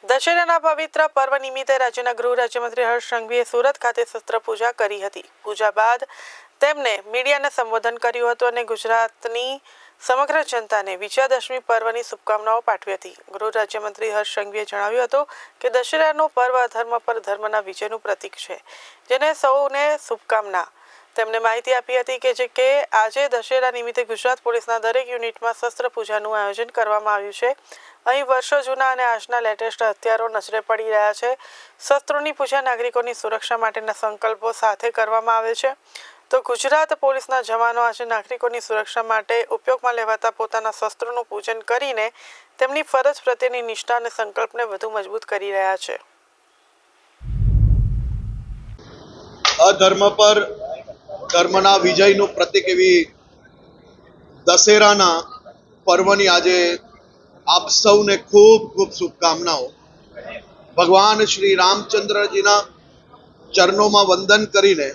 દશેરાના પવિત્ર પર્વ નિમિત્તે રાજ્યના ગૃહ રાજ્યમંત્રી હર્ષ સંઘવીએ સુરત ખાતે શસ્ત્ર પૂજા કરી હતી. પૂજા બાદ તેમણે મીડિયાને સંબોધન કર્યું હતું અને ગુજરાતની સમગ્ર જનતાને વિજયાદશમી પર્વની શુભકામનાઓ પાઠવી હતી. ગૃહ રાજ્યમંત્રી હર્ષ સંઘવીએ જણાવ્યું હતું કે દશેરાનું પર્વ અધર્મ પર ધર્મના વિજયનું પ્રતીક છે, જેને સૌને શુભકામના. તેમણે માહિતી આપી હતી કે આજે દશેરા નિમિત્તે ગુજરાત પોલીસના દરેક યુનિટમાં શસ્ત્ર પૂજાનું આયોજન કરવામાં આવ્યું છે. અહીં વર્ષો જૂના અને આજના લેટેસ્ટ હથિયારો નજરે પડી રહ્યા છે. શસ્ત્રોની પૂજા નાગરિકોની સુરક્ષા માટેના સંકલ્પો સાથે કરવામાં આવે છે. તો ગુજરાત પોલીસના જવાનો આજે નાગરિકોની સુરક્ષા માટે ઉપયોગમાં લેવાતા પોતાના શસ્ત્રોનું પૂજન કરીને તેમની ફરજ પ્રત્યેની નિષ્ઠા અને સંકલ્પને વધુ મજબૂત કરી રહ્યા છે. અધર્મ પર ધર્મના વિજયનું પ્રતીક એવી દશેરાના પર્વની આજે આપ સૌને ખૂબ ખૂબ શુભકામનાઓ. ભગવાન શ્રી રામચંદ્રજીના ચરણોમાં વંદન કરીને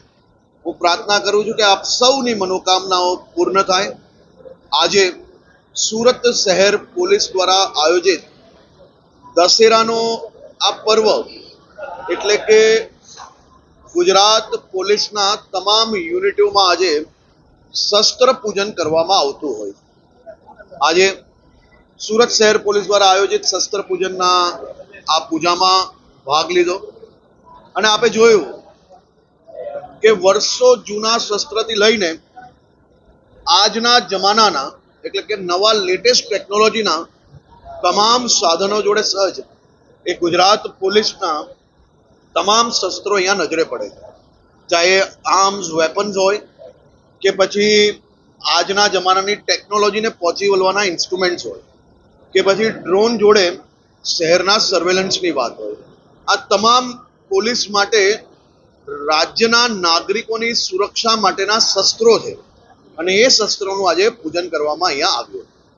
હું પ્રાર્થના કરું છું કે આપ સૌની મનોકામનાઓ પૂર્ણ થાય. આજે સુરત શહેર પોલીસ દ્વારા આયોજિત દશેરાનો આ પર્વ એટલે કે ગુજરાત પોલીસના તમામ યુનિટોમાં આજે શસ્ત્ર પૂજન કરવામાં આવતું હોય. આજે સુરત શહેર પોલીસ દ્વારા આયોજિત શસ્ત્ર પૂજનના આ પૂજામાં ભાગ લીધો અને આપે જોયું કે વર્ષો જૂના શસ્ત્રથી લઈને આજના જમાનાના એટલે કે નવા લેટેસ્ટ ટેકનોલોજીના તમામ સાધનો જોડે સજ્જ એ ગુજરાત પોલીસના તમામ શસ્ત્રો અહીંયા નજરે પડે છે. ચાહે આર્મ્સ વેપન્સ હોય કે પછી આજના જમાનાની ટેકનોલોજીને પહોંચી વળવાના ઇન્સ્ટ્રુમેન્ટ્સ હોય કે પછી ડ્રોન જોડે શહેરના સર્વેલન્સની વાત હોય, આ તમામ પોલીસ માટે રાજ્યના નાગરિકોની સુરક્ષા માટેના શસ્ત્રો છે અને એ શસ્ત્રોનું આજે પૂજન કરવામાં અહીંયા આવ્યું.